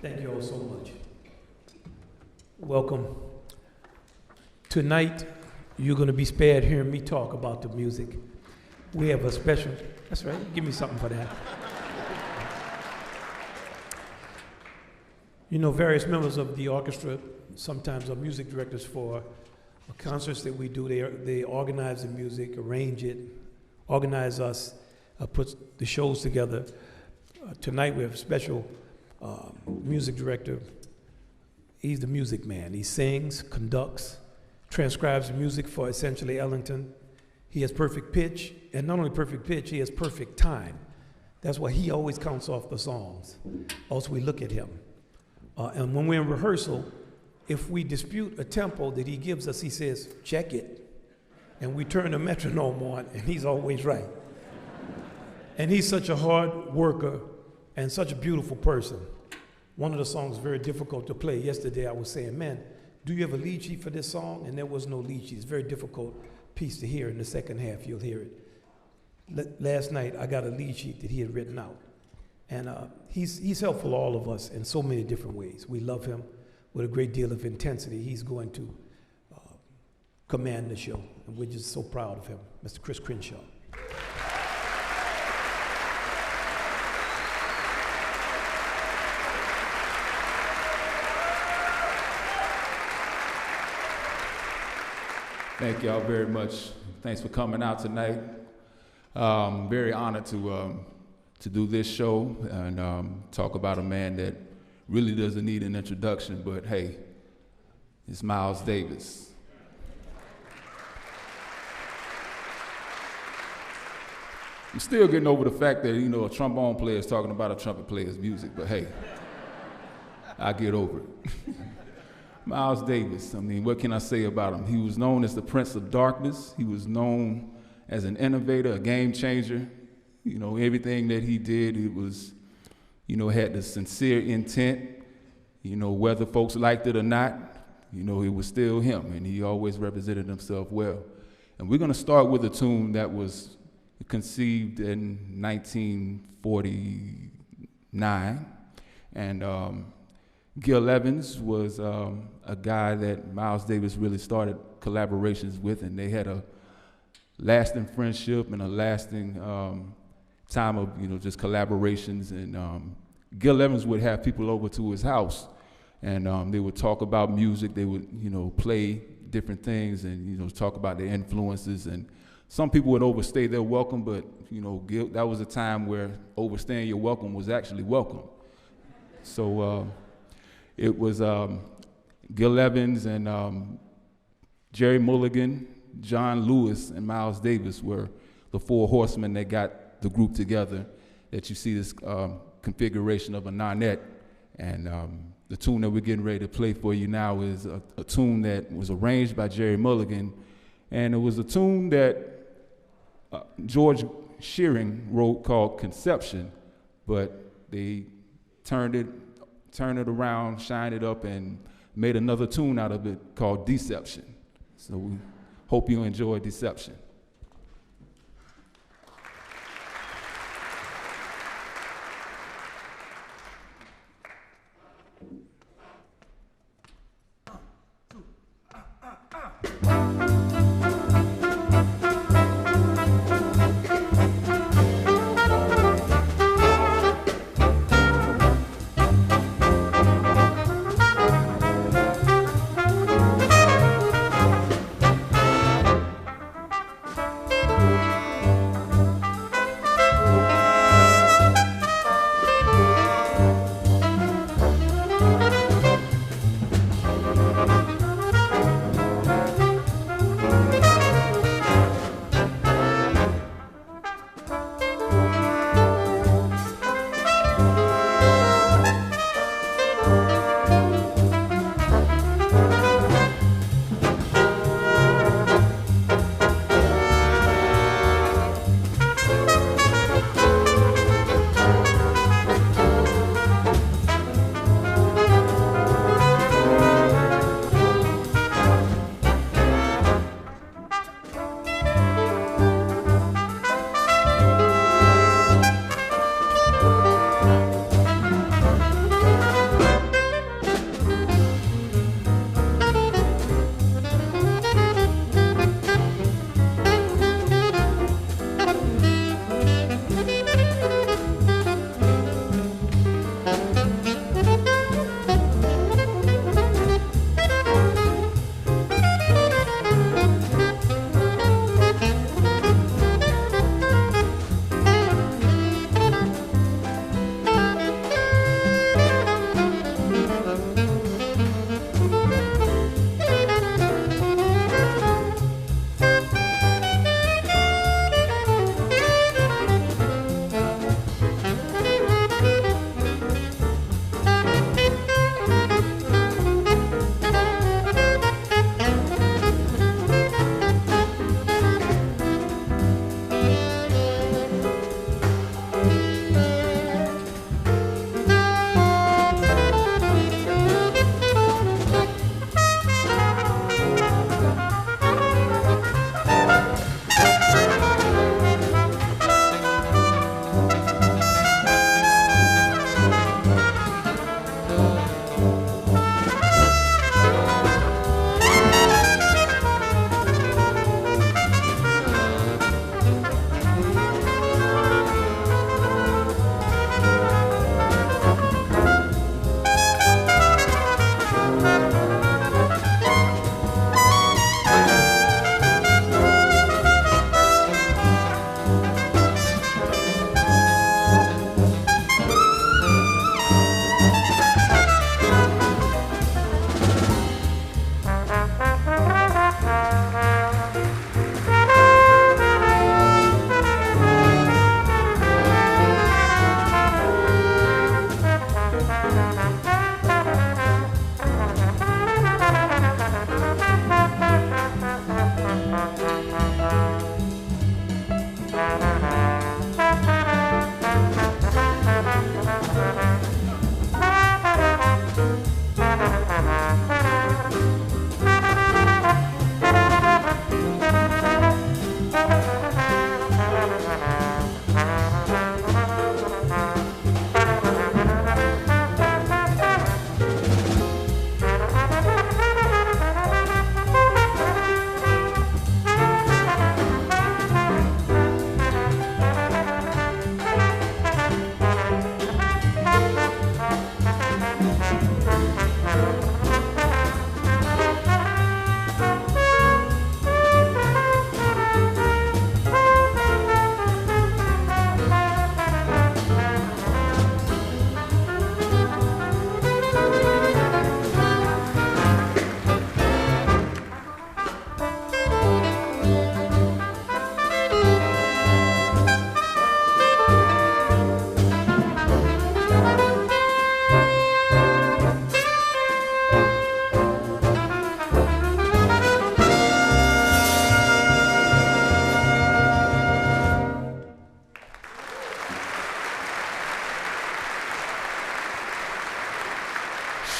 Thank you all so much. Welcome. Tonight, you're going to be spared hearing me talk about the music. We have a special, that's right, give me something for that. You know, various members of the orchestra sometimes are music directors for concerts that we do. They organize the music, arrange it, organize us, put the shows together. Tonight we have a special music director. He's the music man. He sings, conducts, transcribes the music for essentially Ellington. He has perfect pitch, and not only perfect pitch, he has perfect time. That's why he always counts off the songs. Also, we look at him. And when we're in rehearsal, if we dispute a tempo that he gives us, he says, check it. And we turn the metronome on, and he's always right. And he's such a hard worker and such a beautiful person. One of the songs is very difficult to play. Yesterday I was saying, man, do you have a lead sheet for this song? And there was no lead sheet. It's a very difficult piece to hear. In the second half, you'll hear it. Last night, I got a lead sheet that he had written out. And he's helpful to all of us in so many different ways. We love him with a great deal of intensity. He's going to command the show. And we're just so proud of him, Mr. Chris Crenshaw. Thank y'all very much. Thanks for coming out tonight. Very honored to do this show and talk about a man that really doesn't need an introduction, but hey, it's Miles Davis. I'm still getting over the fact that, you know, a trombone player is talking about a trumpet player's music, but hey, I get over it. Miles Davis, I mean, what can I say about him? He was known as the Prince of Darkness. He was known as an innovator, a game changer. You know, everything that he did, it was, you know, had the sincere intent. You know, whether folks liked it or not, you know, it was still him, and he always represented himself well. And we're going to start with a tune that was conceived in 1949, and Gil Evans was a guy that Miles Davis really started collaborations with, and they had a lasting friendship and a lasting time of, you know, just collaborations. And Gil Evans would have people over to his house, and they would talk about music. They would, you know, play different things and, you know, talk about their influences. And some people would overstay their welcome, but, you know, Gil, that was a time where overstaying your welcome was actually welcome. So it was Gil Evans and Jerry Mulligan, John Lewis, and Miles Davis were the four horsemen that got the group together, that you see this configuration of a nonet. And the tune that we're getting ready to play for you now is a tune that was arranged by Jerry Mulligan, and it was a tune that George Shearing wrote called Conception, but they turned it around, shined it up, and made another tune out of it called Deception. So we hope you enjoy Deception.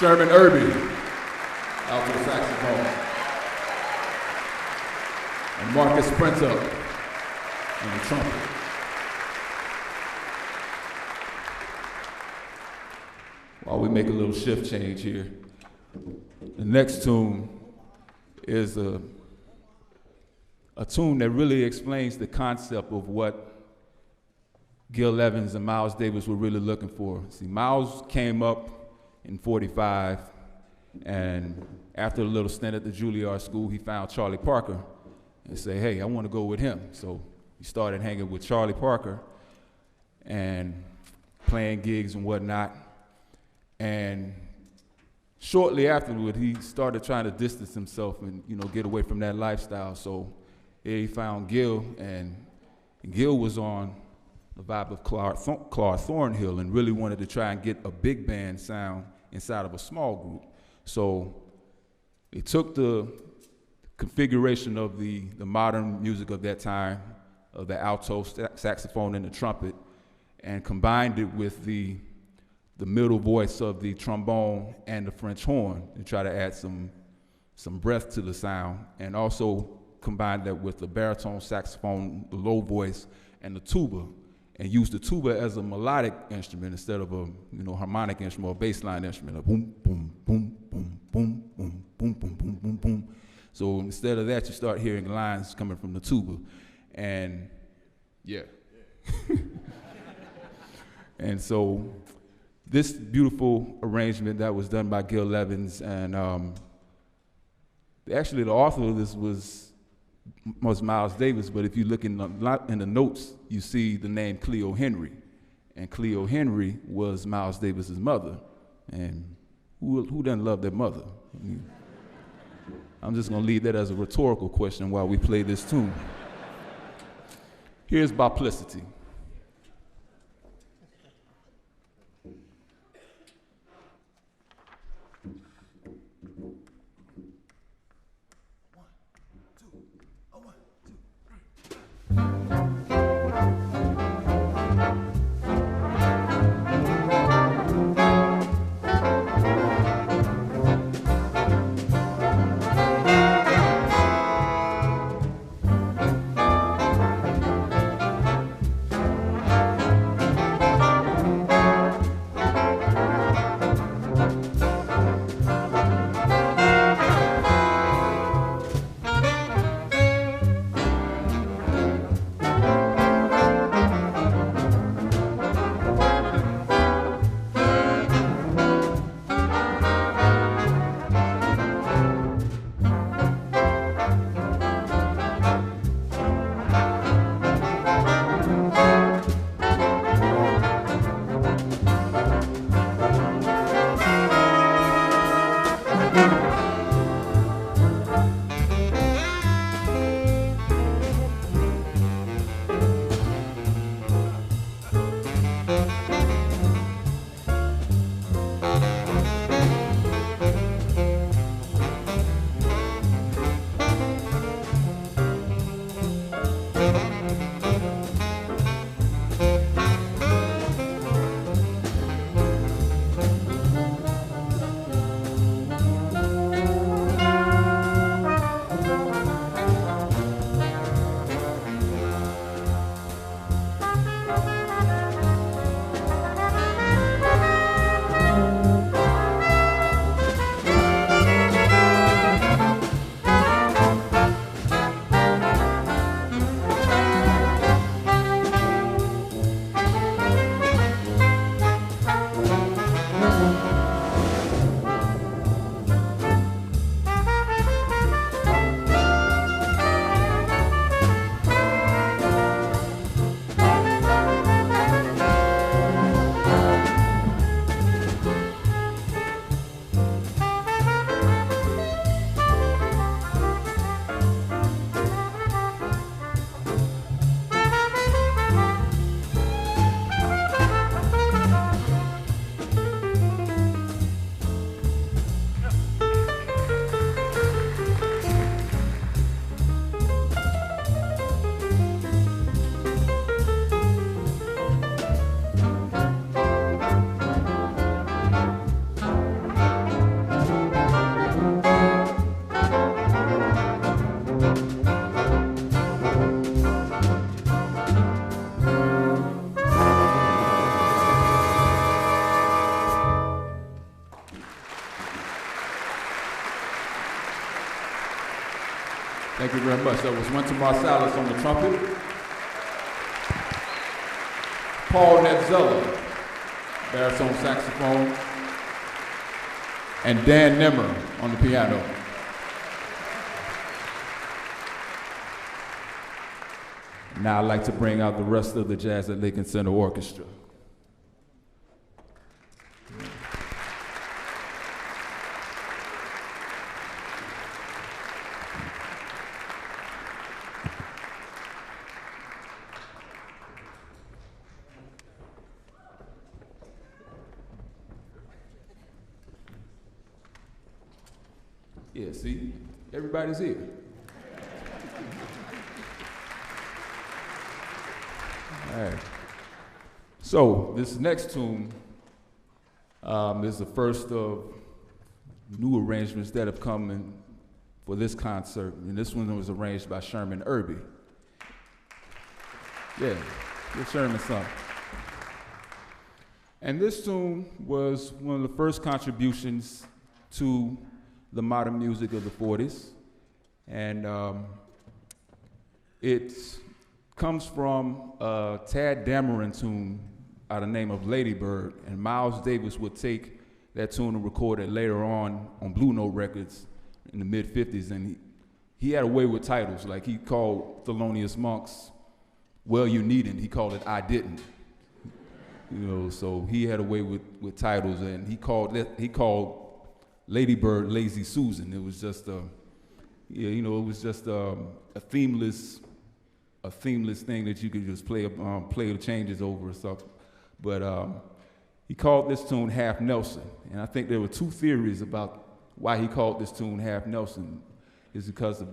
Sherman Irby, alto saxophone. And Marcus Printup on the trumpet. While we make a little shift change here, the next tune is a tune that really explains the concept of what Gil Evans and Miles Davis were really looking for. See, Miles came up in '45, and after a little stint at the Juilliard School, he found Charlie Parker and said, hey, I want to go with him. So he started hanging with Charlie Parker and playing gigs and whatnot. And shortly afterward, he started trying to distance himself and, get away from that lifestyle. So he found Gil, and Gil was on the vibe of Clark Thornhill and really wanted to try and get a big band sound inside of a small group. So they took the configuration of the modern music of that time, of the alto saxophone and the trumpet, and combined it with the middle voice of the trombone and the French horn to try to add some breath to the sound, and also combined that with the baritone saxophone, the low voice, and the tuba, and use the tuba as a melodic instrument instead of a harmonic instrument or bass line instrument, a boom, boom, boom, boom, boom, boom, boom, boom, boom, boom, boom. So instead of that, you start hearing lines coming from the tuba, and yeah. And so this beautiful arrangement that was done by Gil Evans, and actually the author of this was Miles Davis, but if you look in the notes, you see the name Cleo Henry, and Cleo Henry was Miles Davis's mother, and who doesn't love their mother? I'm just gonna leave that as a rhetorical question while we play this tune. Here's Boplicity. Thank you very much. That was Wynton Marsalis on the trumpet. Paul Netzella, baritone saxophone. And Dan Nimmer on the piano. Now I'd like to bring out the rest of the Jazz at Lincoln Center Orchestra. Yeah, see, everybody's here. All right. So this next tune is the first of new arrangements that have come in for this concert, and this one was arranged by Sherman Irby. Yeah, give Sherman some. And this tune was one of the first contributions to the modern music of the 40s, and it comes from a Tad Dameron tune by the name of Lady Bird, and Miles Davis would take that tune and record it later on Blue Note Records in the mid-50s, and he had a way with titles. Like he called Thelonious Monk's Well You Needn't, he called it I Didn't. You know, so he had a way with titles, and he called Lady Bird Lazy Susan. It was just a themeless thing that you could just play the changes over or something. But he called this tune Half Nelson, and I think there were two theories about why he called this tune Half Nelson. Is because the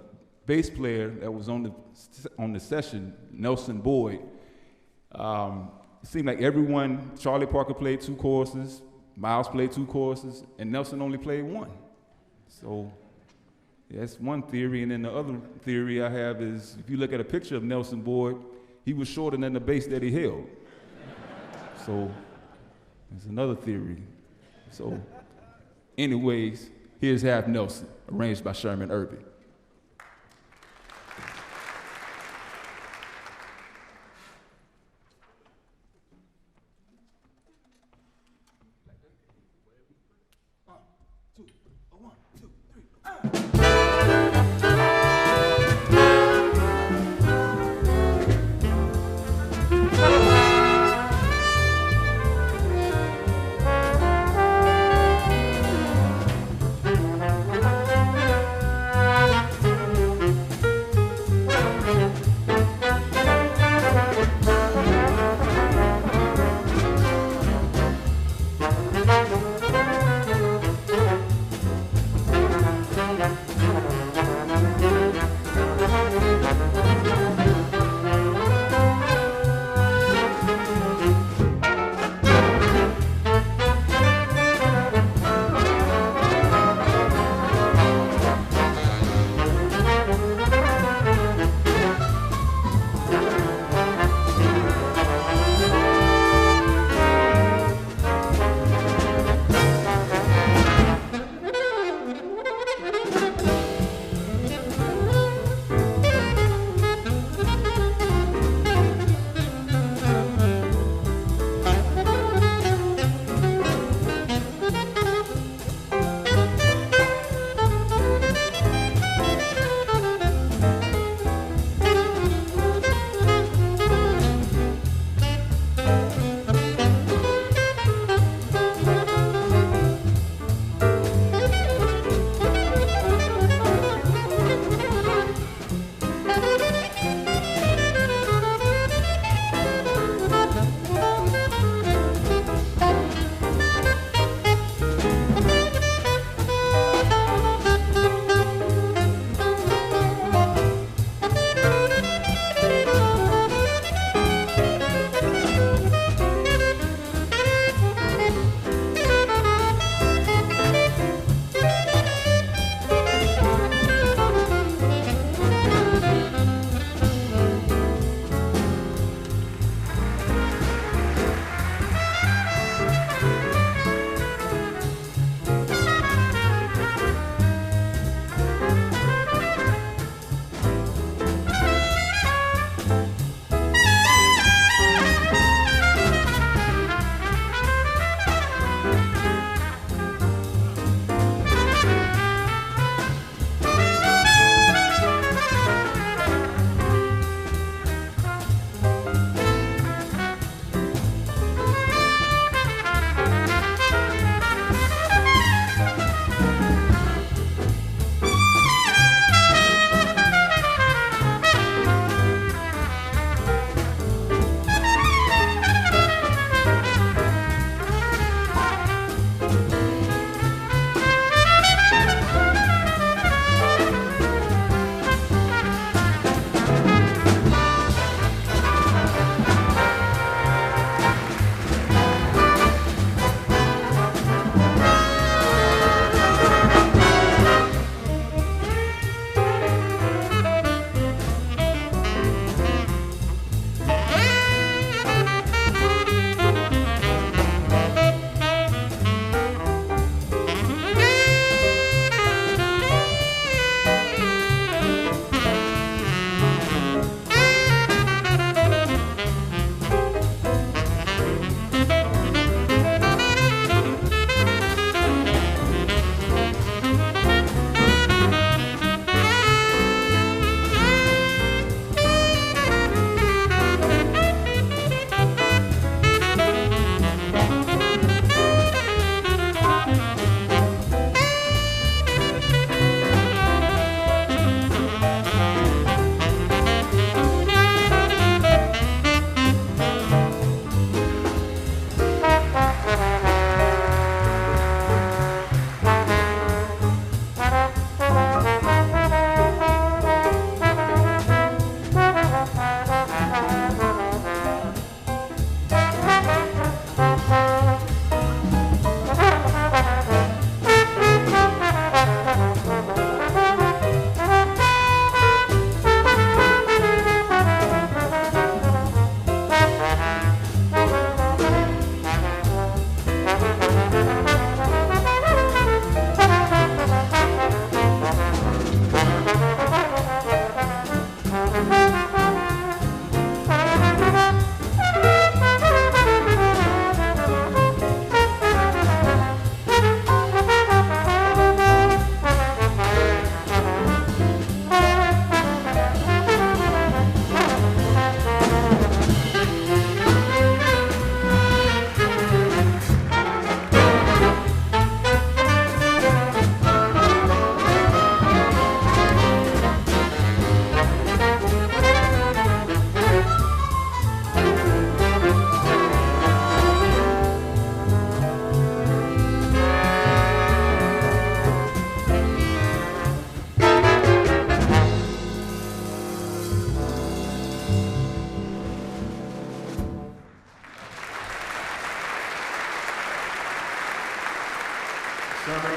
bass player that was on the session, Nelson Boyd, it seemed like everyone, Charlie Parker played 2 choruses, Miles played 2 choruses, and Nelson only played 1. So that's one theory, and then the other theory I have is if you look at a picture of Nelson Boyd, he was shorter than the bass that he held. So there's another theory. So anyways, here's Half Nelson, arranged by Sherman Irby.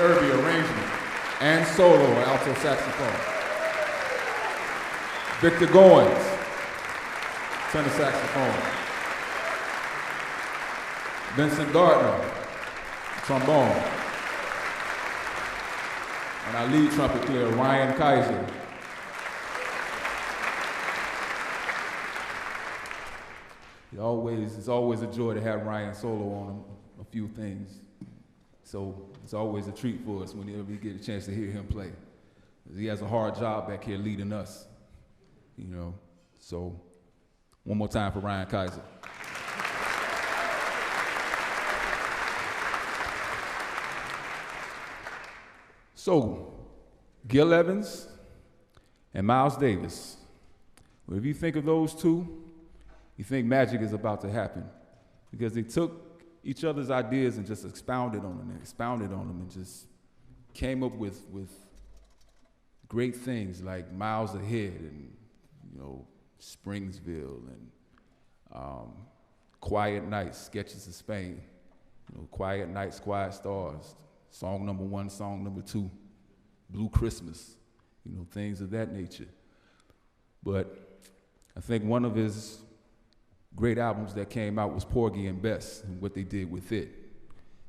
Irby, arrangement and solo, alto saxophone. Victor Goins, tenor saxophone. Vincent Gardner, trombone. And our lead trumpet player, Ryan Kaiser. It's always a joy to have Ryan solo on a few things. So it's always a treat for us whenever we get a chance to hear him play. He has a hard job back here leading us, you know. So one more time for Ryan Kaiser. So Gil Evans and Miles Davis. Well, if you think of those two, you think magic is about to happen, because they took each other's ideas and just expounded on them and just came up with great things like Miles Ahead and, you know, Springsville and Quiet Nights, Sketches of Spain, you know, Quiet Nights, Quiet Stars, song number 1, song number 2, Blue Christmas, you know, things of that nature. But I think one of his great albums that came out was Porgy and Bess, and what they did with it.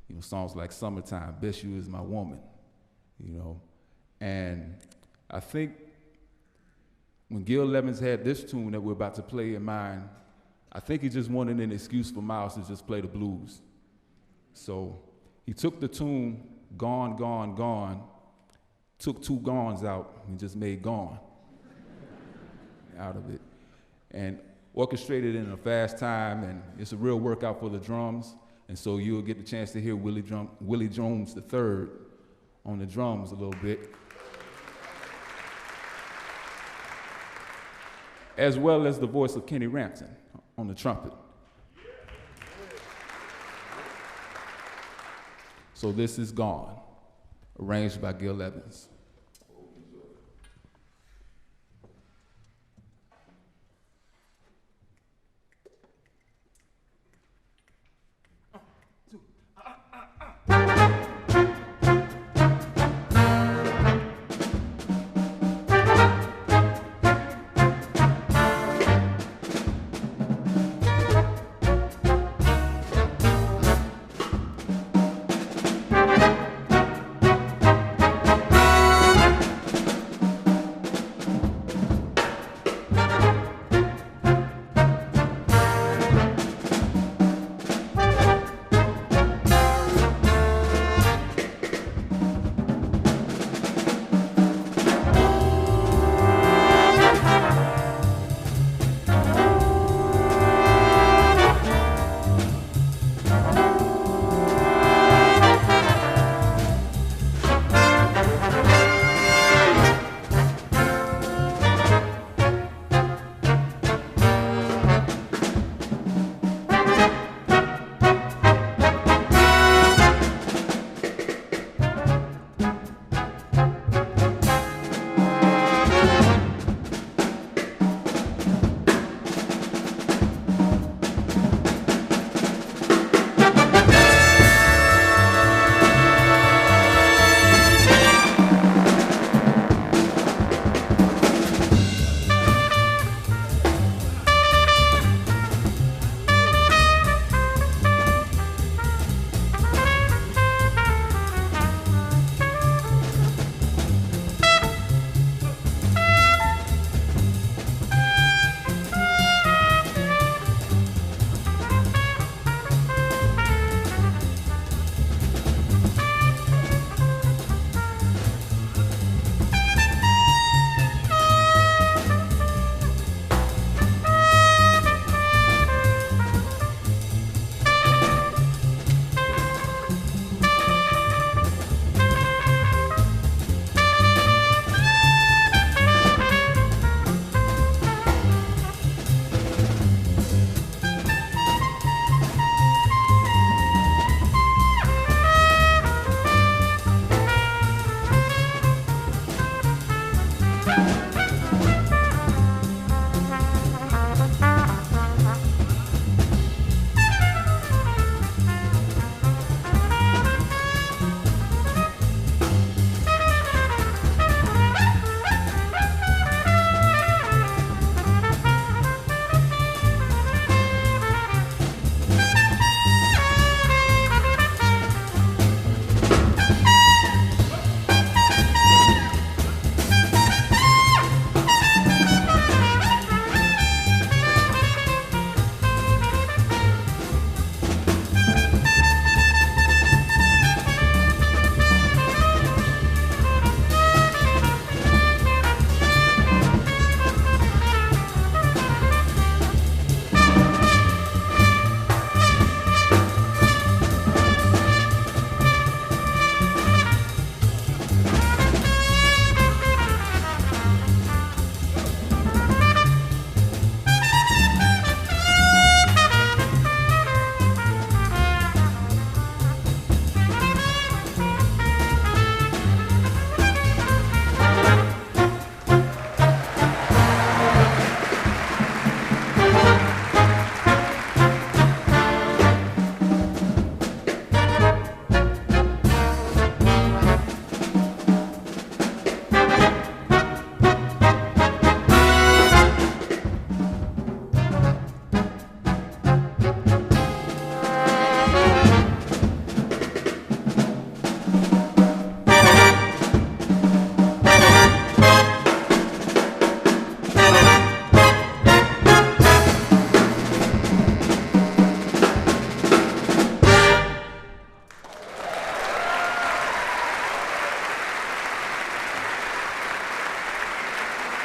You know, songs like Summertime, Bess You Is My Woman, you know. And I think when Gil Evans had this tune that we're about to play in mind, I think he just wanted an excuse for Miles to just play the blues. So he took the tune, Gone, Gone, Gone, took 2 gones out and just made Gone out of it. And orchestrated in a fast time, and it's a real workout for the drums. And so you'll get the chance to hear Willie Jones III on the drums a little bit, as well as the voice of Kenny Rampton on the trumpet. So this is Gone, arranged by Gil Evans.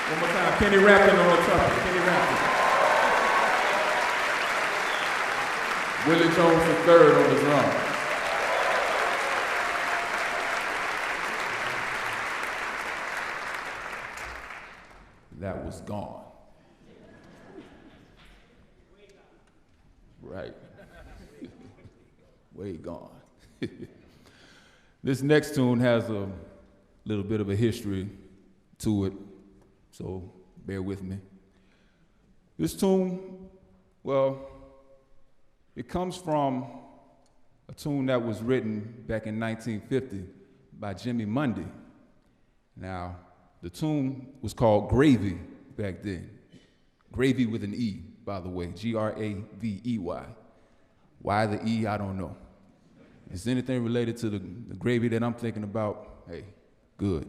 One more time, Kenny Rampton on the trumpet, Kenny Rampton. Willie Jones III on the drum. That was gone. Right. Way gone. This next tune has a little bit of a history to it, so bear with me. This tune, well, it comes from a tune that was written back in 1950 by Jimmy Mundy. Now, the tune was called Gravy back then. Gravy with an E, by the way, Gravey. Why the E, I don't know. Is anything related to the gravy that I'm thinking about? Hey, good.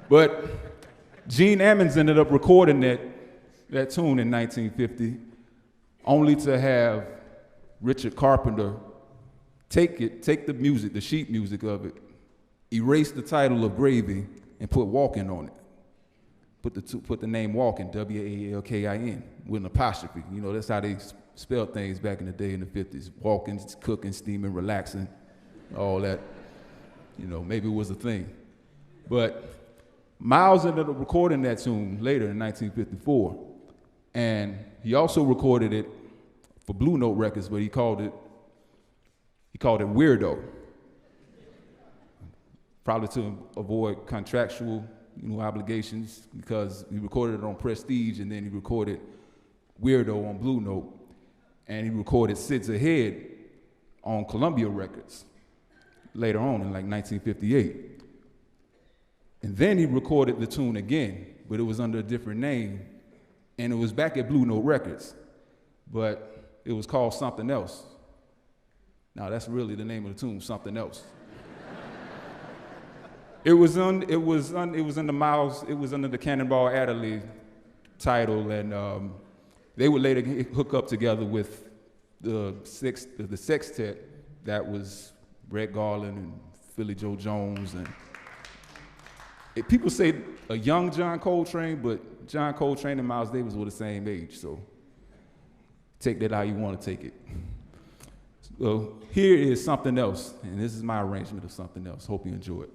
But Gene Ammons ended up recording that tune in 1950, only to have Richard Carpenter take the music, the sheet music of it, erase the title of Gravy, and put Walkin' on it. Put the name Walkin', W-A-L-K-I-N, with an apostrophe. You know, that's how they spelled things back in the day in the 50s. Walking, cooking, steaming, relaxing, all that. You know, maybe it was a thing. But Miles ended up recording that tune later in 1954. And he also recorded it for Blue Note Records, but he called it Weirdo. Probably to avoid contractual, obligations, because he recorded it on Prestige and then he recorded Weirdo on Blue Note, and he recorded Sid's Ahead on Columbia Records later on in like 1958. And then he recorded the tune again, but it was under a different name, and it was back at Blue Note Records, but it was called Something Else. Now that's really the name of the tune, Something Else. It was under the Cannonball Adderley title, and they would later hook up together with the sextet that was Brett Garland and Philly Joe Jones, and people say a young John Coltrane, but John Coltrane and Miles Davis were the same age, so take that how you want to take it. So here is Something Else, and this is my arrangement of Something Else. Hope you enjoy it.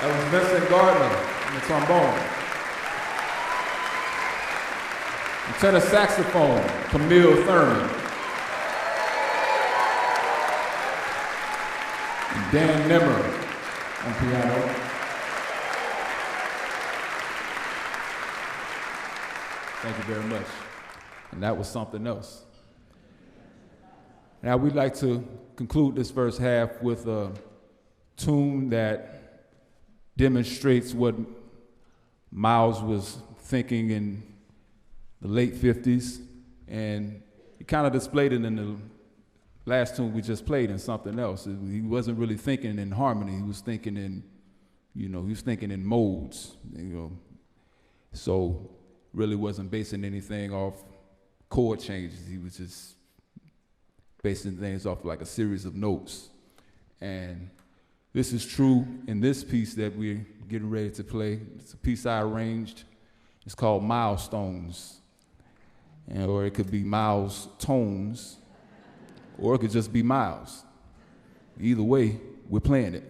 That was Vincent Gardner on the trombone. And tenor saxophone, Camille Thurman. And Dan Nimmer on piano. Thank you very much. And that was something else. Now we'd like to conclude this first half with a tune that demonstrates what Miles was thinking in the late 50s, and he kind of displayed it in the last tune we just played in something else. He wasn't really thinking in harmony, he was thinking in, he was thinking in modes, So really wasn't basing anything off chord changes, he was just basing things off like a series of notes. And this is true in this piece that we're getting ready to play. It's a piece I arranged. It's called Milestones. Or it could be Miles Tones, or it could just be Miles. Either way, we're playing it.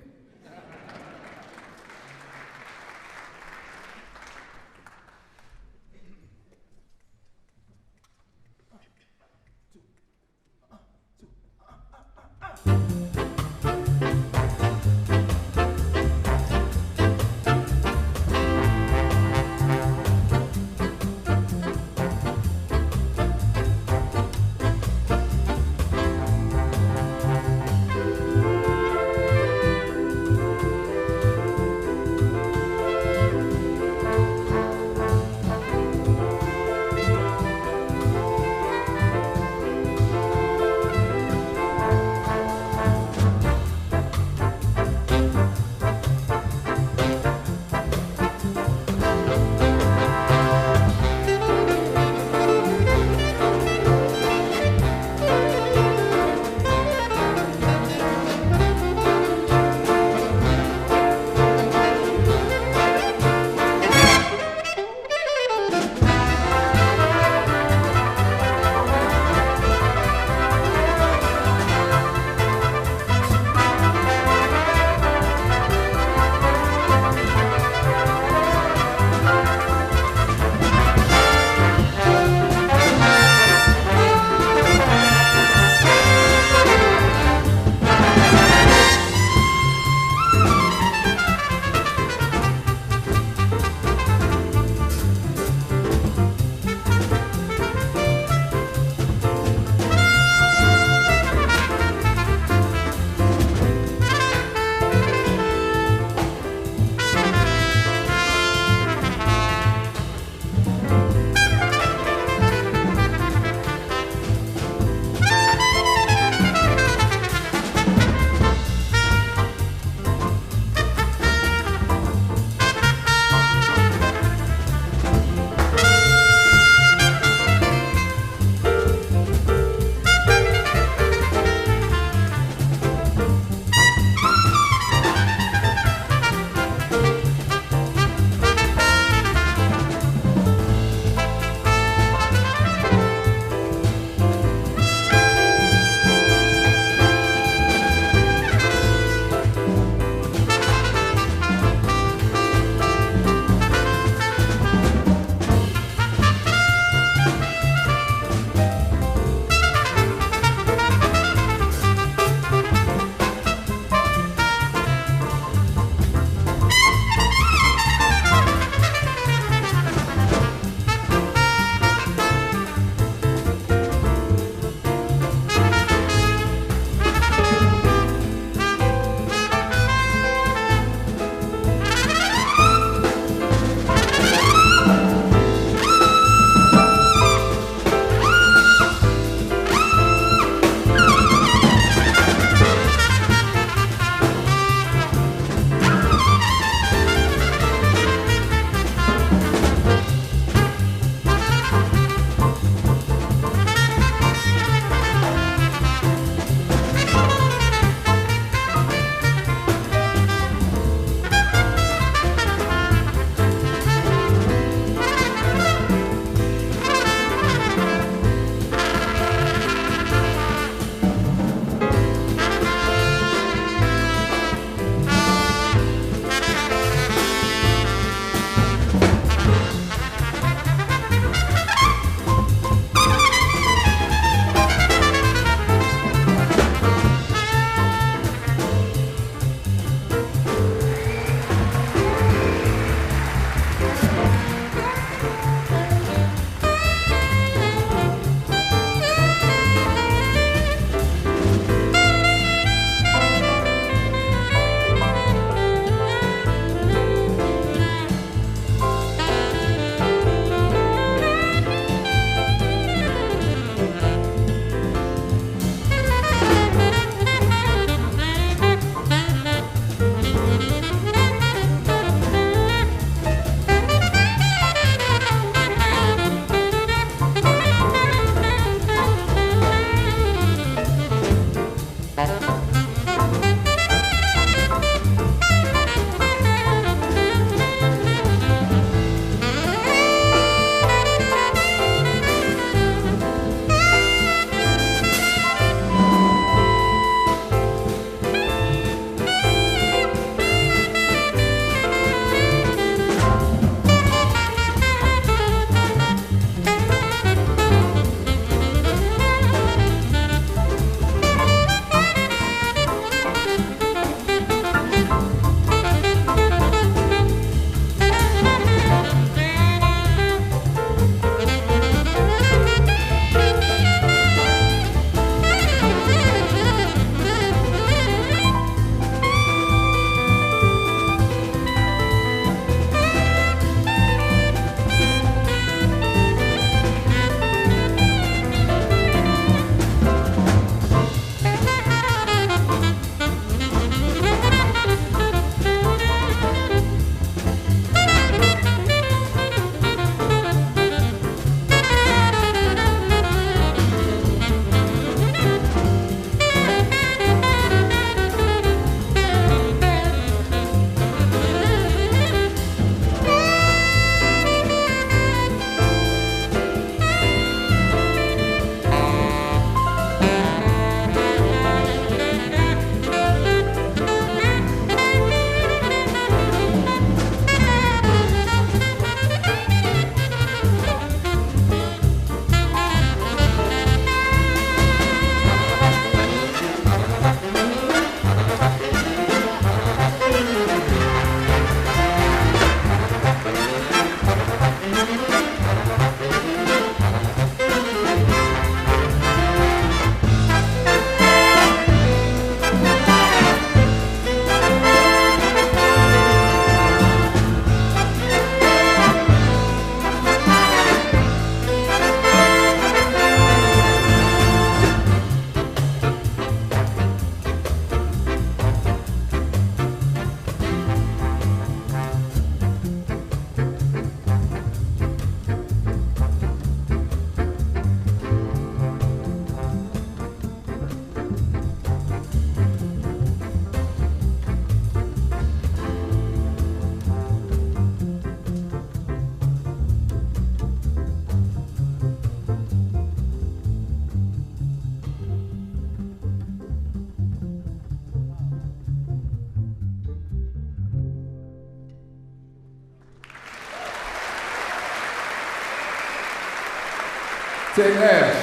Ted Nash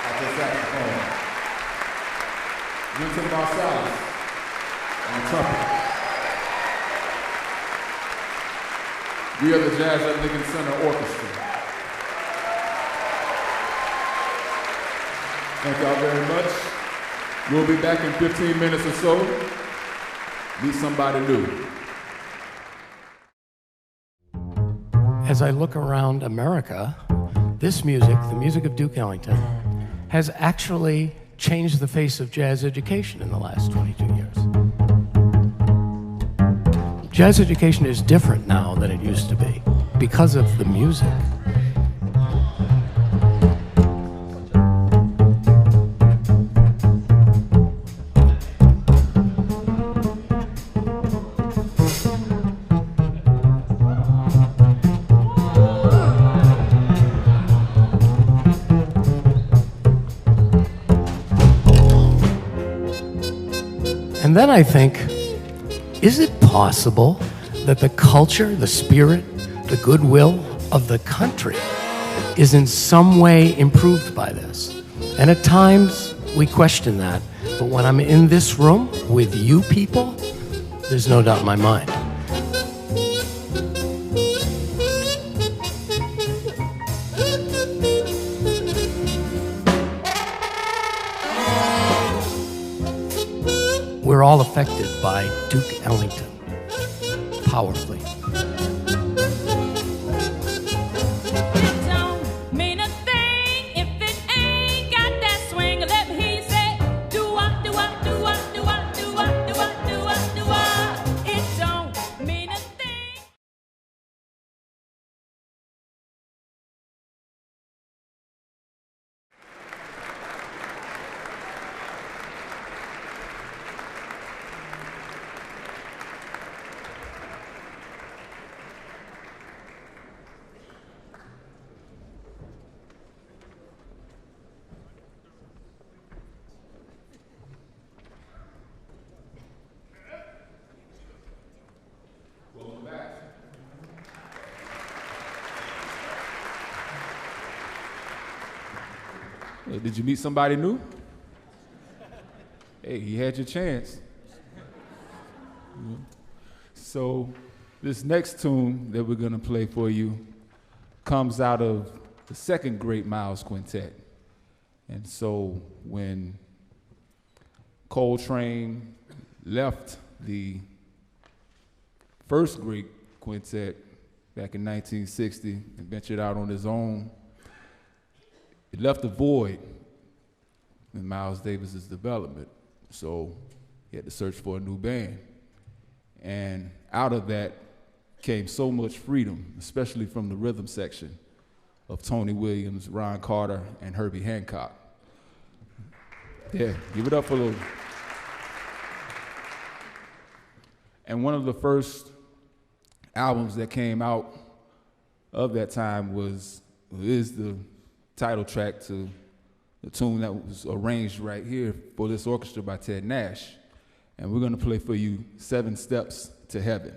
at the saxophone. Wynton Marsalis on trumpet. We are the Jazz at Lincoln Center Orchestra. Thank y'all very much. We'll be back in 15 minutes or so. Meet somebody new. As I look around America, this music, the music of Duke Ellington, has actually changed the face of jazz education in the last 22 years. Jazz education is different now than it used to be because of the music. And then I think, is it possible that the culture, the spirit, the goodwill of the country is in some way improved by this? And at times we question that, but when I'm in this room with you people, there's no doubt in my mind. We're all affected by Duke Ellington, powerfully. It don't mean a thing if it ain't got that swing. Let me hear you say, do-wah, do-wah, do-wah, do-wah, do-wah, do-wah, do-wah, do-wah. It don't mean a thing. Did you meet somebody new? Hey, you had your chance. So this next tune that we're gonna play for you comes out of the second great Miles quintet. And so when Coltrane left the first great quintet back in 1960 and ventured out on his own, it left a void in Miles Davis's development. So he had to search for a new band. And out of that came so much freedom, especially from the rhythm section of Tony Williams, Ron Carter, and Herbie Hancock. Yeah, give it up for those. And one of the first albums that came out of that time is the title track to the tune that was arranged right here for this orchestra by Ted Nash. And we're gonna play for you 7 Steps to Heaven.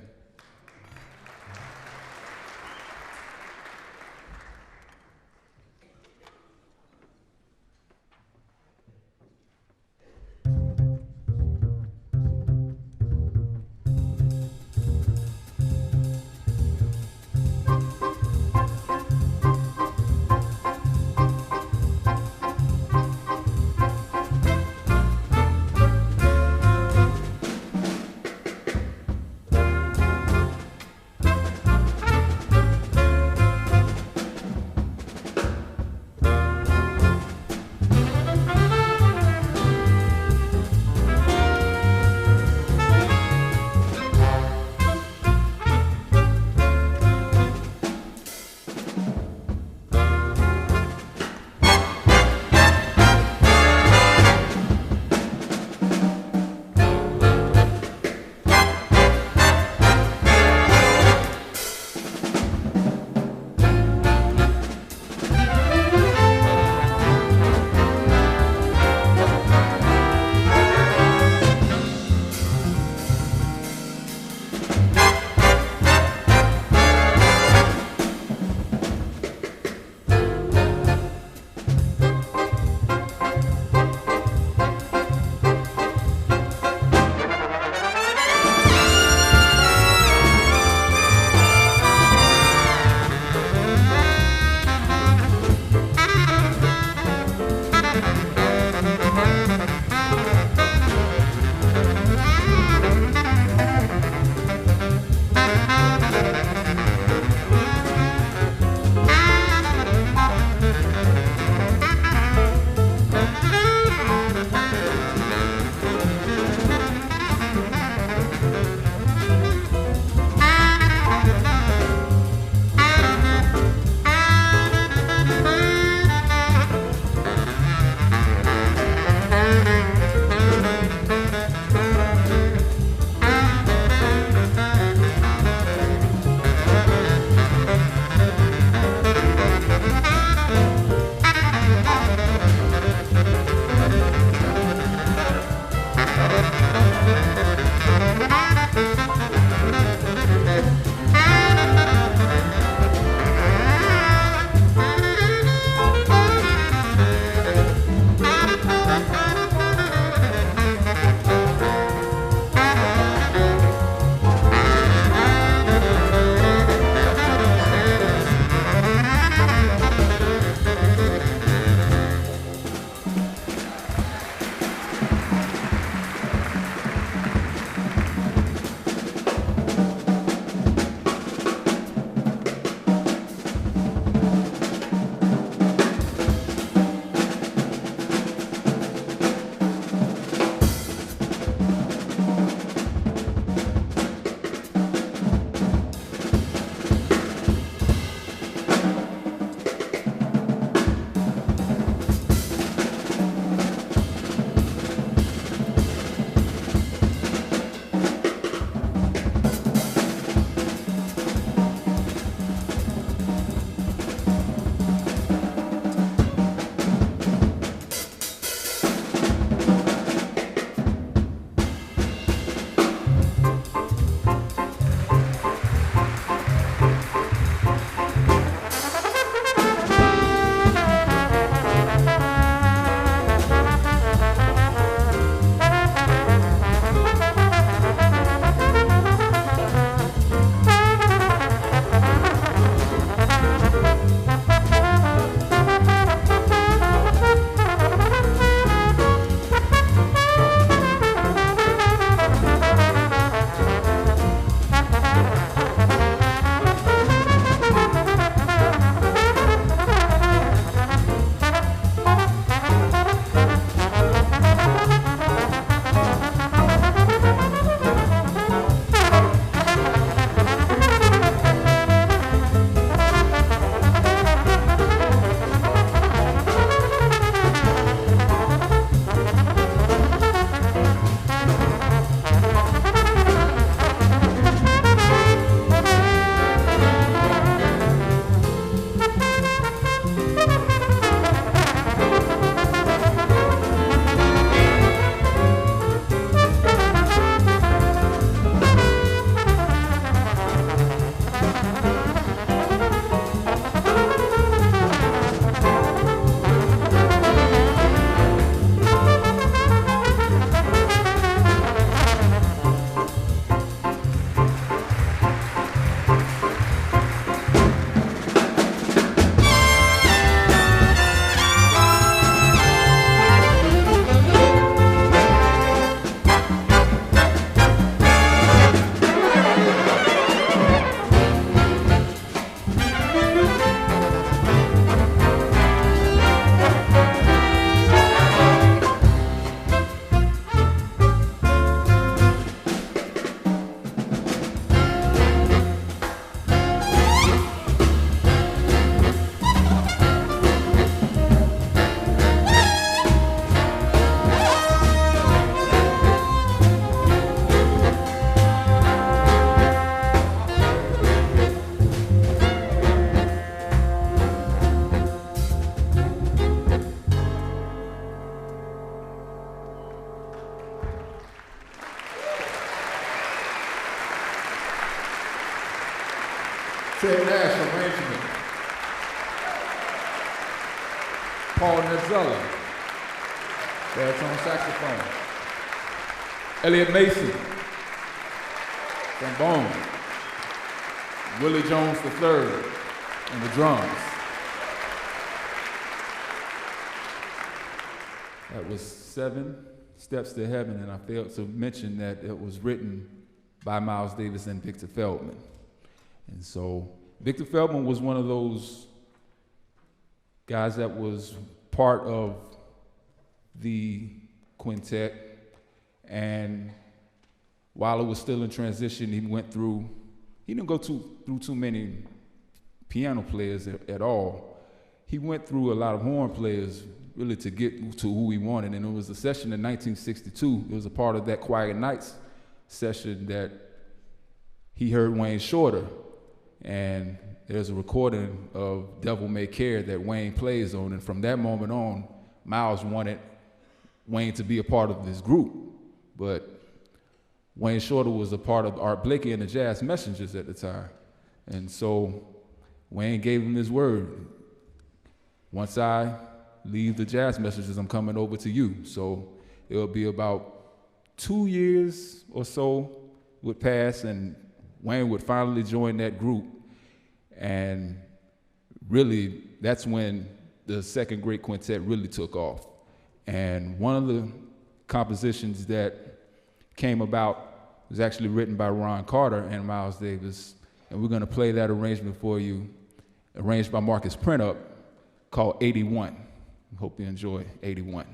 Ted Nash, arrangement. Paul Netzella, baritone saxophone. Elliot Mason, trombone. Willie Jones III on the drums. That was 7 Steps to Heaven, and I failed to mention that it was written by Miles Davis and Victor Feldman. And so Victor Feldman was one of those guys that was part of the quintet, and while it was still in transition, he didn't go through too many piano players at all. He went through a lot of horn players really to get to who he wanted, and it was a session in 1962. It was a part of that Quiet Nights session that he heard Wayne Shorter, and there's a recording of Devil May Care that Wayne plays on, and from that moment on, Miles wanted Wayne to be a part of this group, but Wayne Shorter was a part of Art Blakey and the Jazz Messengers at the time, and so Wayne gave him his word. Once I leave the Jazz Messengers, I'm coming over to you. So it'll be about 2 years or so would pass, and Wayne would finally join that group. And really, that's when the second great quintet really took off. And one of the compositions that came about was actually written by Ron Carter and Miles Davis. And we're going to play that arrangement for you, arranged by Marcus Printup, called 81. Hope you enjoy 81.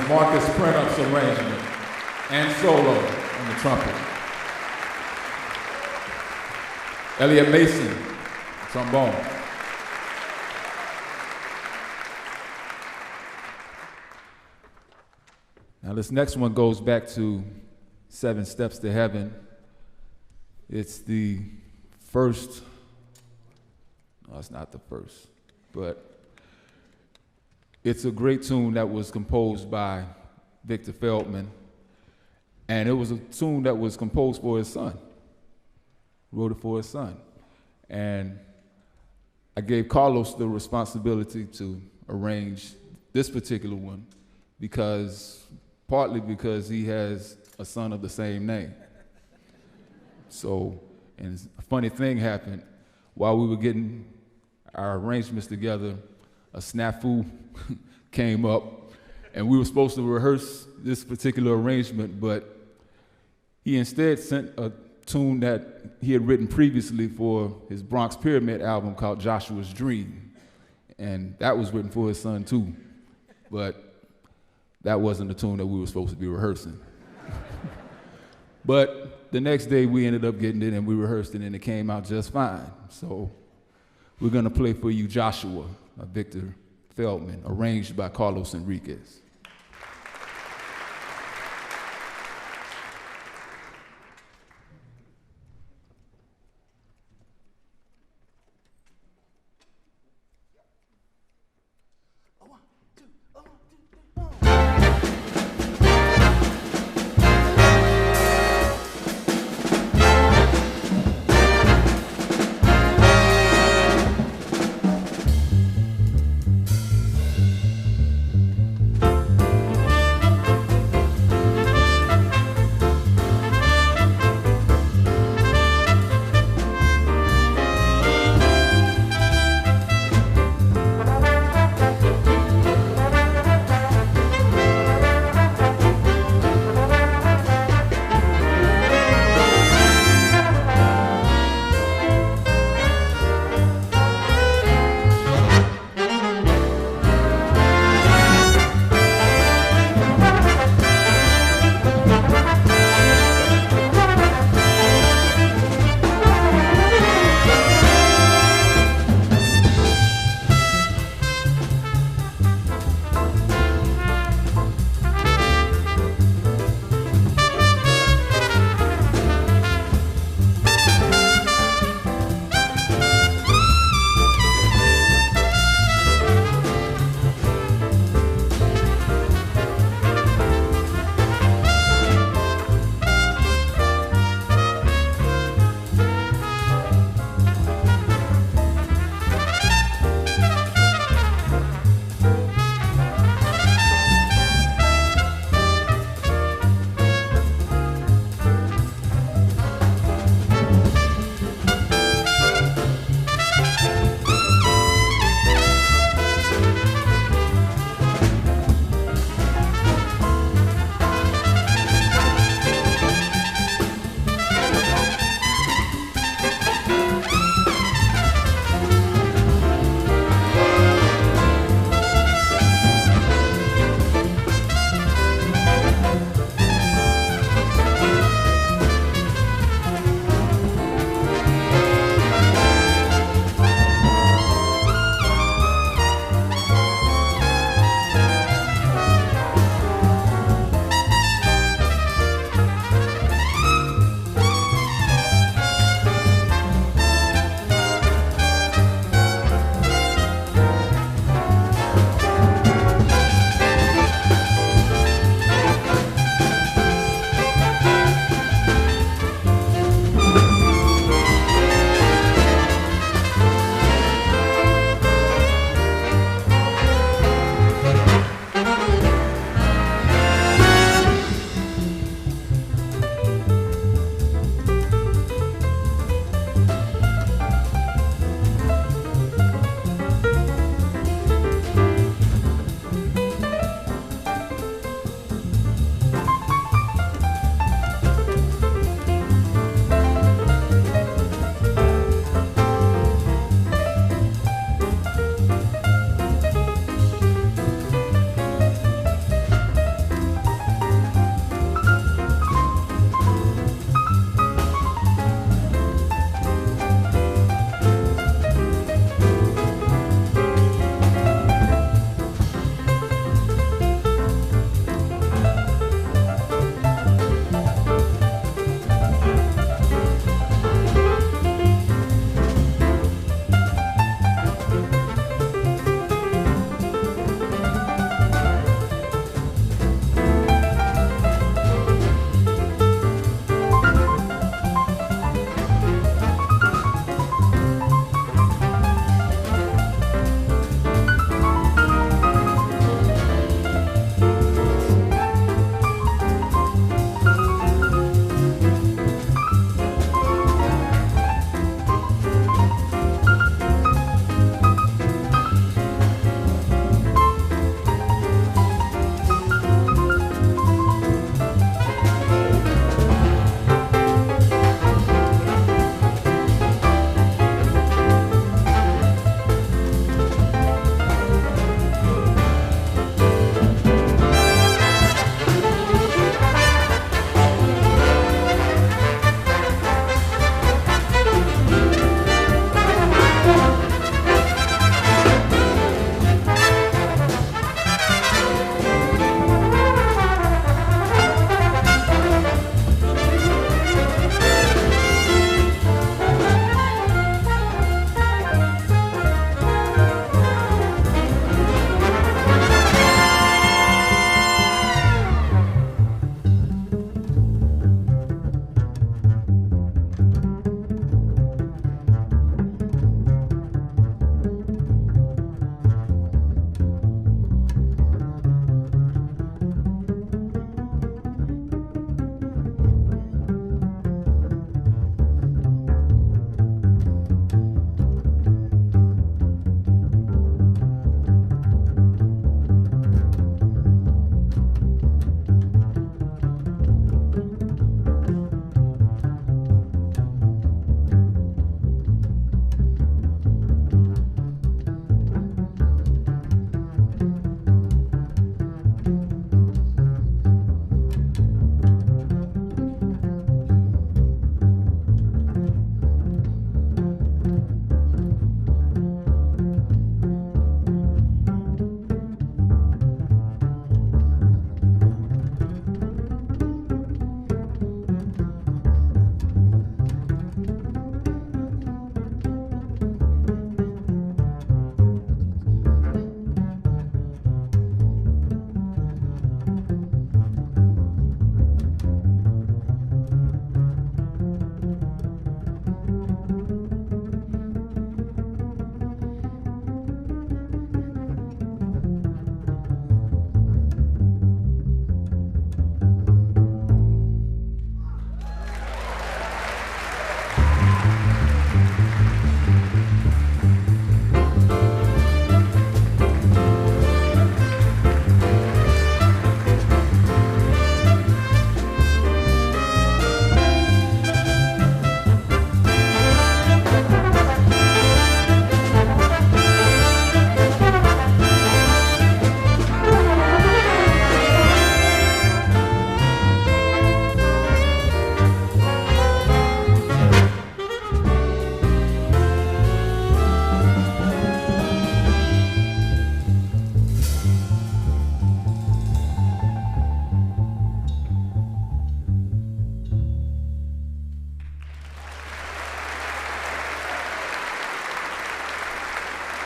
Marcus Prentup's arrangement and solo on the trumpet. Elliot Mason, trombone. Now this next one goes back to 7 Steps to Heaven. It's the first, no, it's not the first, but it's a great tune that was composed by Victor Feldman, and it was a tune that was composed for his son. Wrote it for his son. And I gave Carlos the responsibility to arrange this particular one partly because he has a son of the same name. So, and a funny thing happened. While we were getting our arrangements together, a snafu came up, and we were supposed to rehearse this particular arrangement, but he instead sent a tune that he had written previously for his Bronx Pyramid album called Joshua's Dream. And that was written for his son too. But that wasn't the tune that we were supposed to be rehearsing. But the next day we ended up getting it and we rehearsed it and it came out just fine. So we're gonna play for you Joshua, Victor Feldman, arranged by Carlos Enriquez.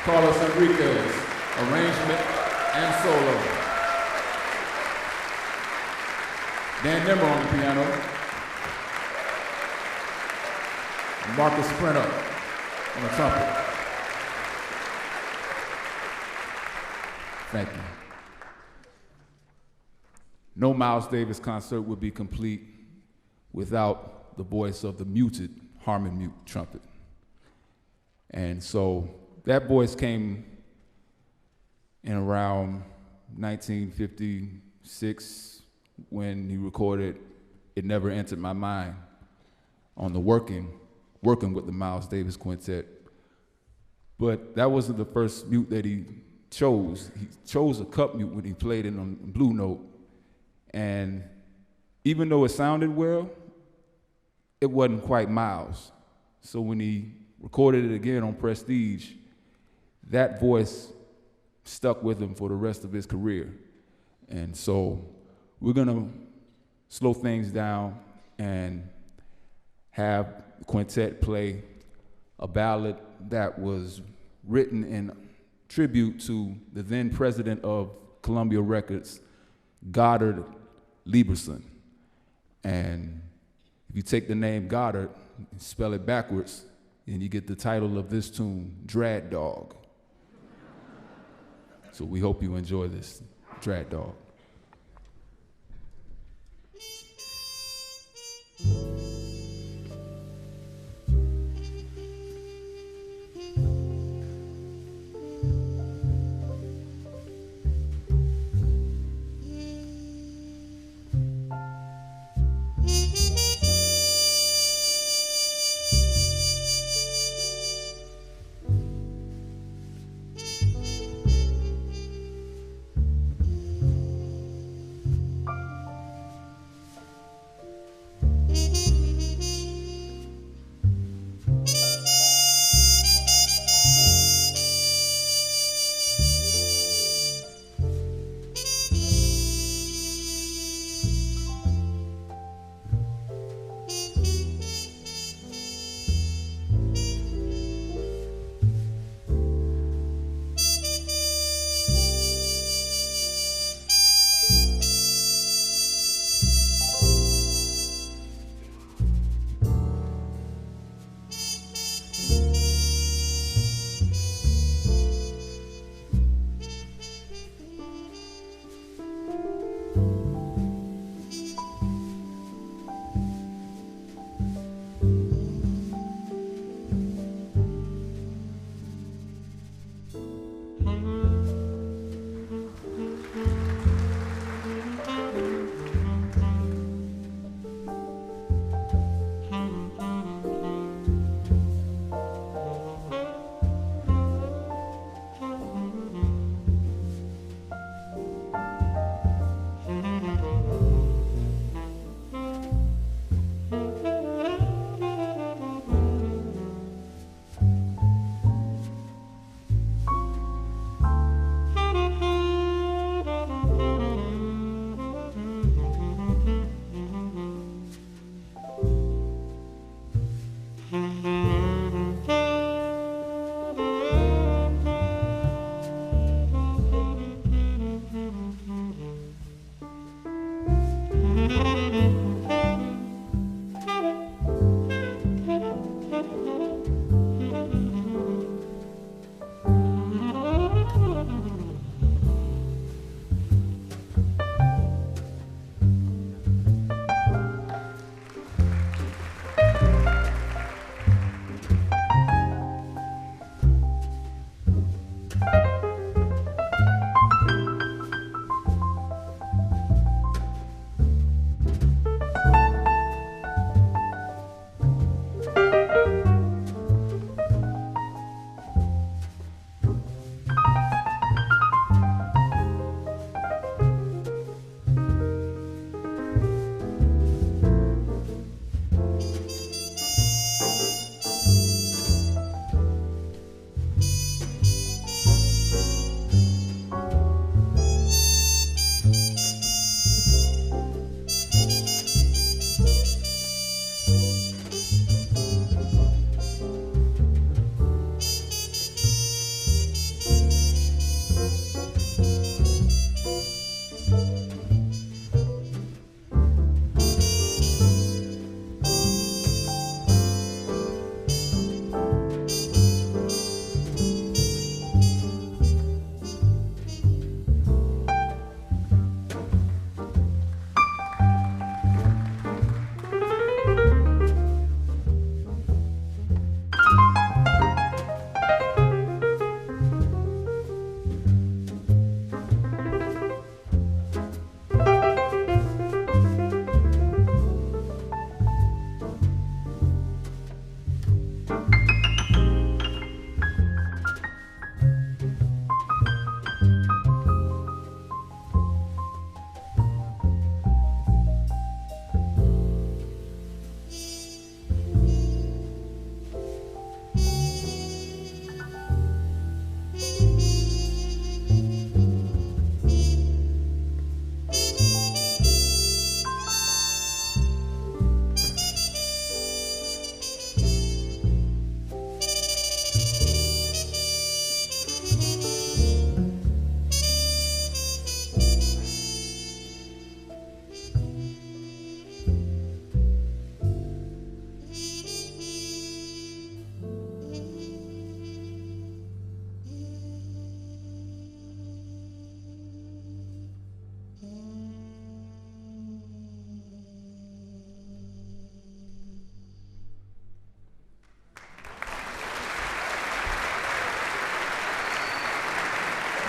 Carlos Enriquez, arrangement and solo. Dan Nimmer on the piano. Marcus Sprinter on the trumpet. Thank you. No Miles Davis concert would be complete without the voice of the muted Harmon mute trumpet. And so that voice came in around 1956 when he recorded It Never Entered My Mind on the working with the Miles Davis Quintet. But that wasn't the first mute that he chose. He chose a cup mute when he played it on Blue Note. And even though it sounded well, it wasn't quite Miles. So when he recorded it again on Prestige, that voice stuck with him for the rest of his career. And so we're gonna slow things down and have the quintet play a ballad that was written in tribute to the then president of Columbia Records, Goddard Lieberson. And if you take the name Goddard and spell it backwards, then you get the title of this tune, Drad Dog. So we hope you enjoy this, Drad Dog.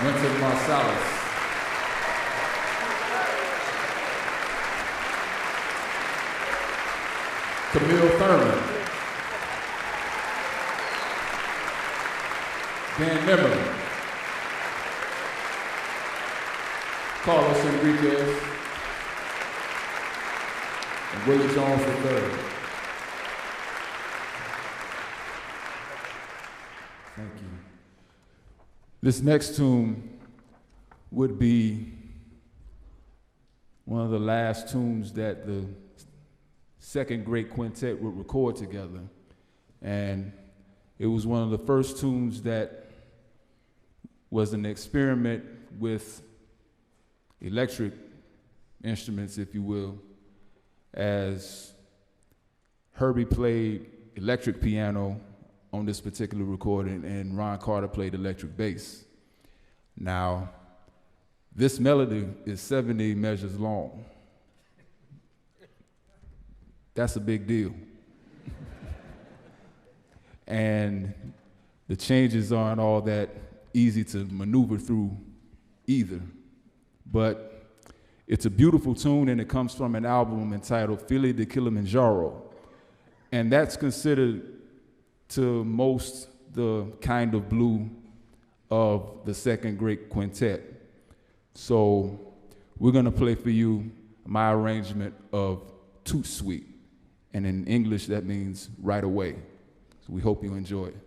Wynton Marsalis. Camille Thurman. Dan Nimmerman. Carlos Enriquez. And Willie Jones III. Thank you. This next tune would be one of the last tunes that the second great quintet would record together. And it was one of the first tunes that was an experiment with electric instruments, if you will, as Herbie played electric piano on this particular recording, and Ron Carter played electric bass. Now, this melody is 70 measures long. That's a big deal. And the changes aren't all that easy to maneuver through either. But it's a beautiful tune, and it comes from an album entitled Philly de Kilimanjaro. And that's considered to most the kind of blue of the second great quintet. So we're gonna play for you my arrangement of Toot Sweet. And in English, that means right away. So we hope you enjoy it.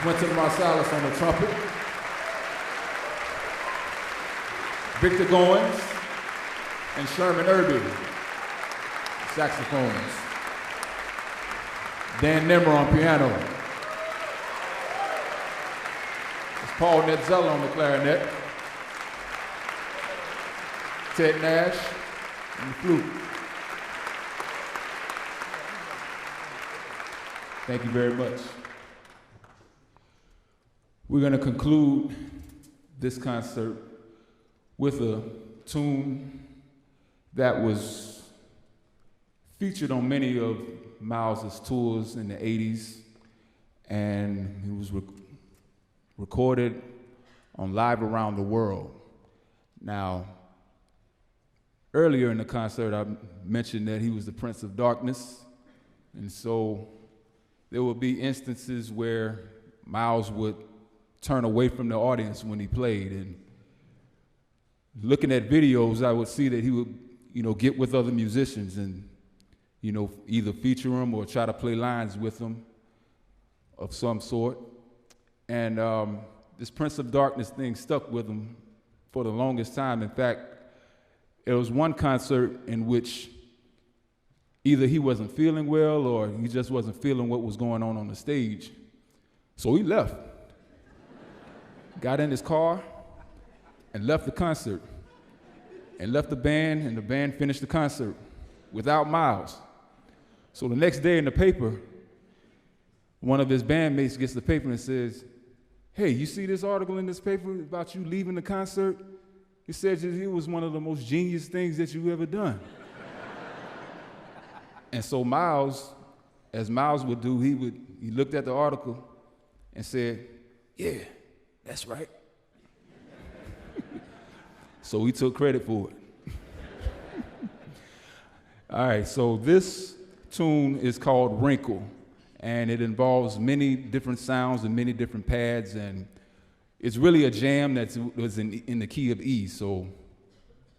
Wynton Marsalis on the trumpet. Victor Goins and Sherman Irby, saxophones. Dan Nimmer on piano. It's Paul Netzella on the clarinet. Ted Nash on the flute. Thank you very much. We're going to conclude this concert with a tune that was featured on many of Miles's tours in the 80s, and it was recorded on Live Around the World. Now, earlier in the concert, I mentioned that he was the Prince of Darkness, and so there would be instances where Miles would turn away from the audience when he played, and looking at videos, I would see that he would, get with other musicians and, either feature them or try to play lines with them of some sort. And this Prince of Darkness thing stuck with him for the longest time. In fact, there was one concert in which either he wasn't feeling well or he just wasn't feeling what was going on the stage. So he left, got in his car, and left the concert, and left the band, and the band finished the concert without Miles. So the next day in the paper, one of his bandmates gets the paper and says, "Hey, you see this article in this paper about you leaving the concert? It says it was one of the most genius things that you ever done." And so Miles, as Miles would do, he looked at the article and said, "Yeah, that's right." So he took credit for it. All right, so this tune is called Wrinkle, and it involves many different sounds and many different pads, and it's really a jam that was in the key of E, so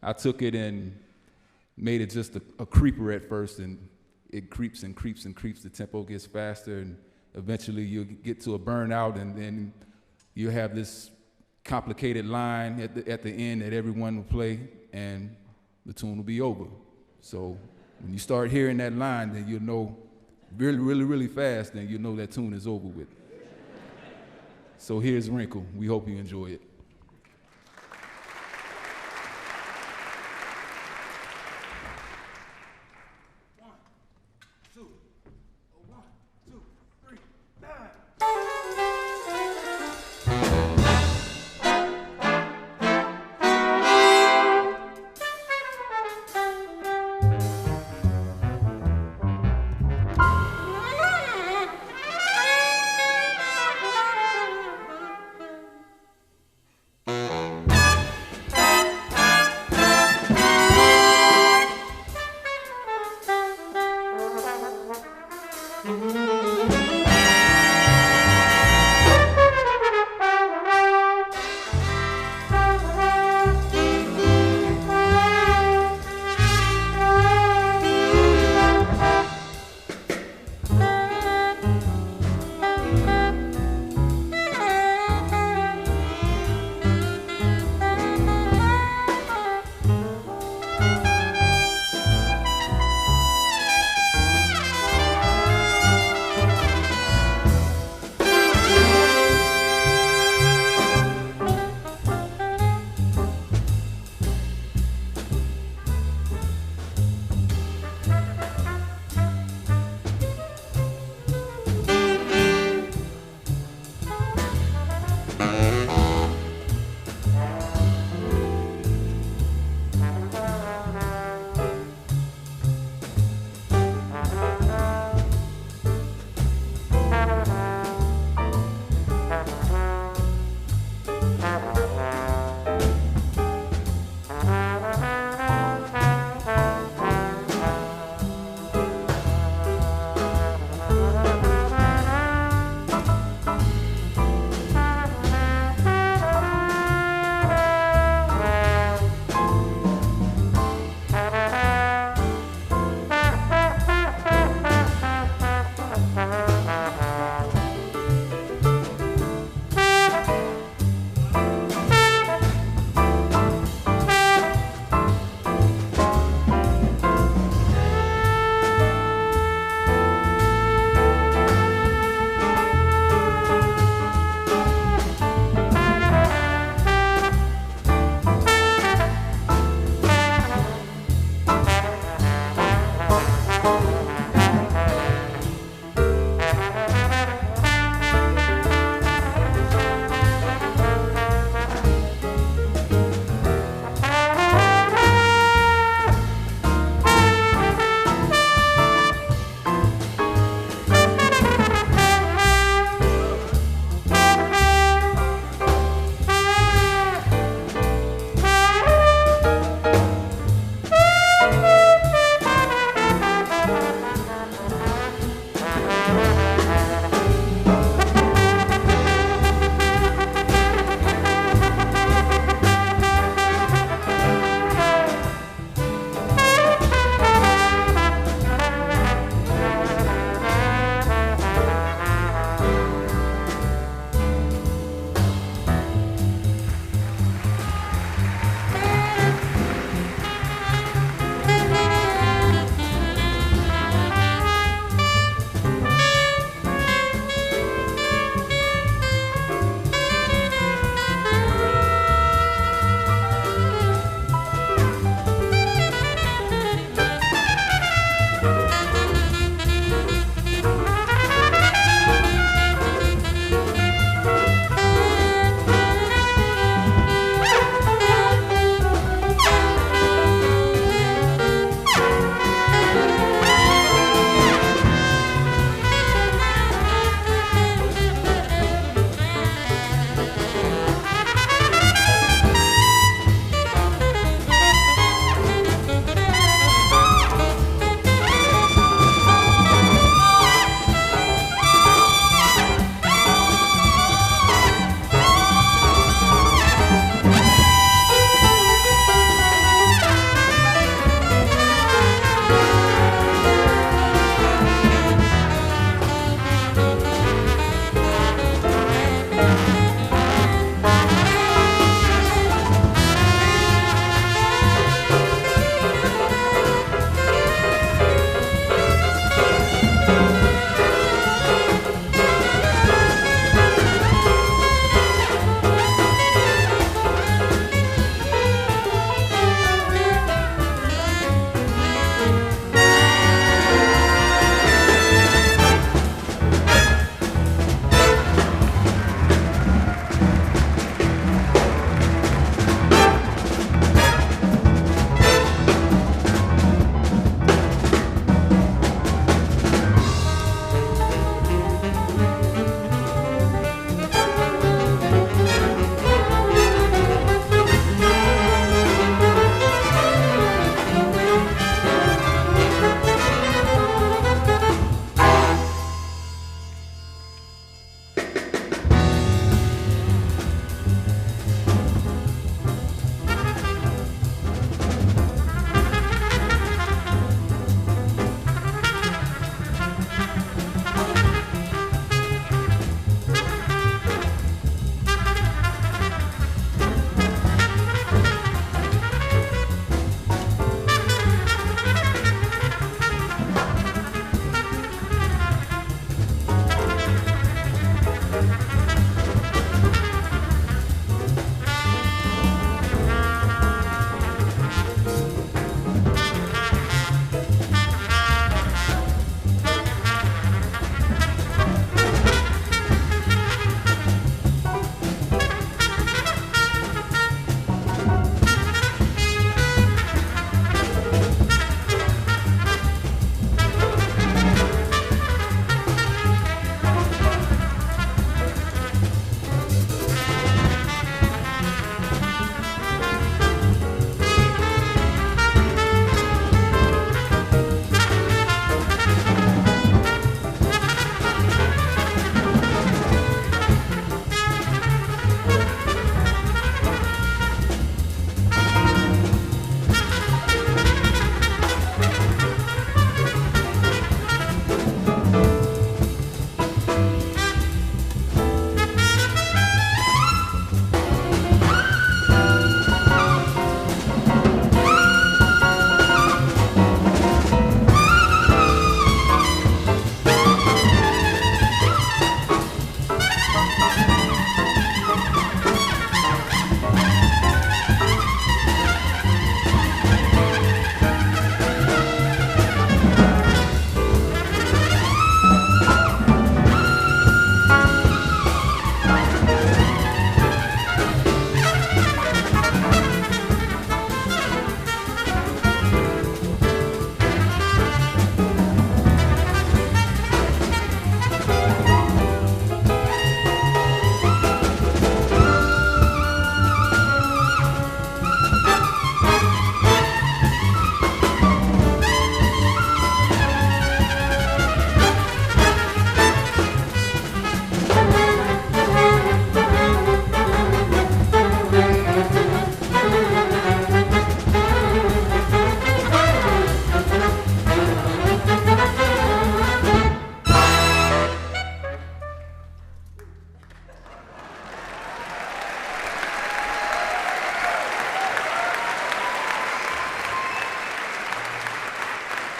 I took it and made it just a creeper at first, and it creeps and creeps and creeps. The tempo gets faster, and eventually you'll get to a burnout, and then you have this complicated line at the end that everyone will play, and the tune will be over. So when you start hearing that line, then you'll know really, really, really fast, then you'll know that tune is over with. So here's Wrinkle. We hope you enjoy it.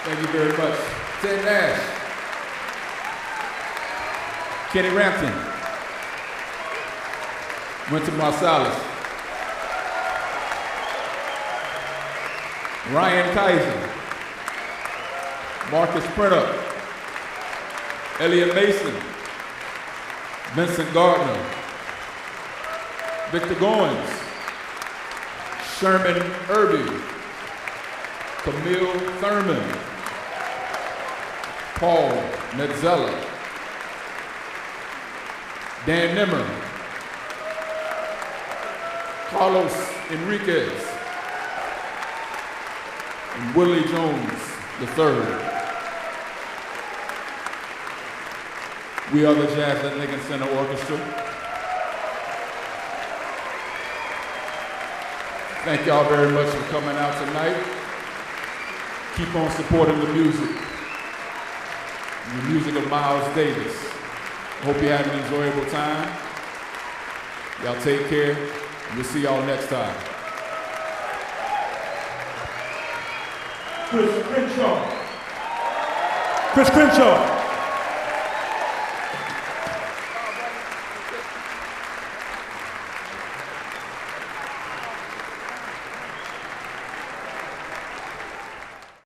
Thank you very much. Ted Nash. Kenny Rampton. Wynton Marsalis. Ryan Kaiser. Marcus Printup. Elliot Mason. Vincent Gardner. Victor Goins. Sherman Irby. Camille Thurman. Paul Metzella. Dan Nimmer. Carlos Enriquez. And Willie Jones III. We are the Jazz at Lincoln Center Orchestra. Thank y'all very much for coming out tonight. Keep on supporting the music of Miles Davis. Hope you had an enjoyable time. Y'all take care. We'll see y'all next time. Chris Crenshaw. Chris Crenshaw.